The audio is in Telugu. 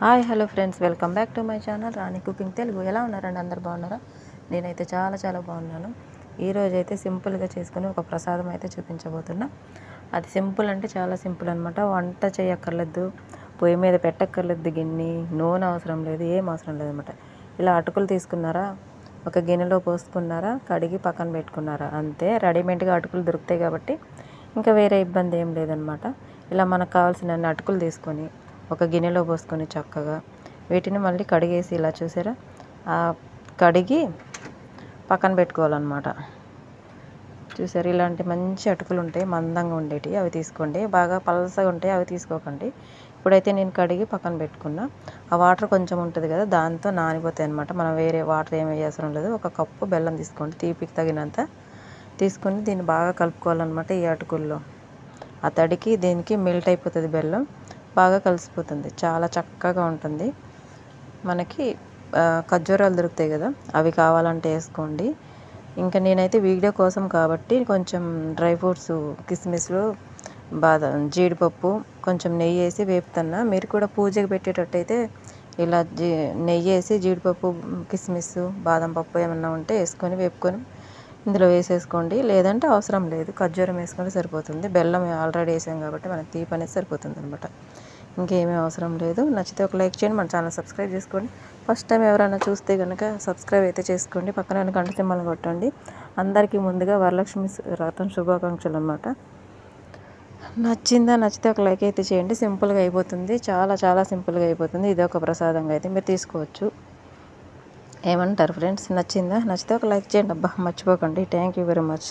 Hi hello friends, welcome back to my channel Rani cooking Telugu. ఎలా ఉన్నారండి? అందరు బాగున్నారా? నేనైతే చాలా బాగున్నాను. ఈరోజు అయితే సింపుల్గా చేసుకుని ఒక ప్రసాదం అయితే చూపించబోతున్నా. అది సింపుల్ అంటే చాలా సింపుల్ అనమాట. వంట చేయక్కర్లేదు, పొయ్యి మీద పెట్టక్కర్లేదు, గిన్నె నూనె అవసరం లేదు, ఏం అవసరం లేదనమాట. ఇలా అటుకులు తీసుకున్నారా, ఒక గిన్నెలో పోసుకున్నారా, కడిగి పక్కన పెట్టుకున్నారా, అంతే. రెడీమేడ్గా అటుకులు దొరుకుతాయి కాబట్టి ఇంకా వేరే ఇబ్బంది ఏం లేదనమాట. ఇలా మనకు కావాల్సిన అన్ని అటుకులు తీసుకొని ఒక గిన్నెలో పోసుకొని చక్కగా వీటిని మళ్ళీ కడిగేసి ఇలా చూసారా, కడిగి పక్కన పెట్టుకోవాలన్నమాట. చూసారు, ఇలాంటి మంచి అటుకులు ఉంటాయి, మందంగా ఉండేటివి, అవి తీసుకోండి. బాగా పలసగా ఉంటాయి, అవి తీసుకోకండి. ఇప్పుడైతే నేను కడిగి పక్కన పెట్టుకున్నా. ఆ వాటర్ కొంచెం ఉంటుంది కదా, దాంతో నానిపోతాయి అనమాట. మనం వేరే వాటర్ ఏమి వేయవసరం లేదు. ఒక కప్పు బెల్లం తీసుకోండి, తీపికి తగినంత తీసుకొని దీన్ని బాగా కలుపుకోవాలన్నమాట. ఈ అటుకుల్లో ఆ తడికి దీనికి మెల్ట్ అయిపోతుంది, బెల్లం బాగా కలిసిపోతుంది, చాలా చక్కగా ఉంటుంది. మనకి ఖర్జూరాలు దొరుకుతాయి కదా, అవి కావాలంటే వేసుకోండి. ఇంకా నేనైతే వీడియో కోసం కాబట్టి కొంచెం డ్రై ఫ్రూట్స్, కిస్మిస్లు, బాదం, జీడిపప్పు, కొంచెం నెయ్యి వేసి వేపుతున్నా. మీరు కూడా పూజకి పెట్టేటట్టయితే ఇలా నెయ్యి వేసి జీడిపప్పు, కిస్మిస్, బాదం పప్పు ఏమన్నా ఉంటే వేసుకొని వేపుకొని ఇందులో వేసేసుకోండి. లేదంటే అవసరం లేదు, ఖర్జూరం వేసుకుంటే సరిపోతుంది. బెల్లం ఆల్రెడీ వేసాం కాబట్టి మనకి తీపి అనేది సరిపోతుంది అనమాట. ఇంకేమీ అవసరం లేదు. నచ్చితే ఒక లైక్ చేయండి, మన ఛానల్ సబ్స్క్రైబ్ చేసుకోండి. ఫస్ట్ టైం ఎవరైనా చూస్తే కనుక సబ్స్క్రైబ్ అయితే చేసుకోండి, పక్కన గంట సింబల్ కొట్టండి. అందరికీ ముందుగా వరలక్ష్మి వ్రతం శుభాకాంక్షలు అనమాట. నచ్చితే ఒక లైక్ అయితే చేయండి. సింపుల్గా అయిపోతుంది, చాలా సింపుల్గా అయిపోతుంది. ఇది ఒక ప్రసాదంగా అయితే మీరు తీసుకోవచ్చు. ఏమంటారు ఫ్రెండ్స్? నచ్చితే ఒక లైక్ చేయండి అబ్బా, మర్చిపోకండి. Thank you very much.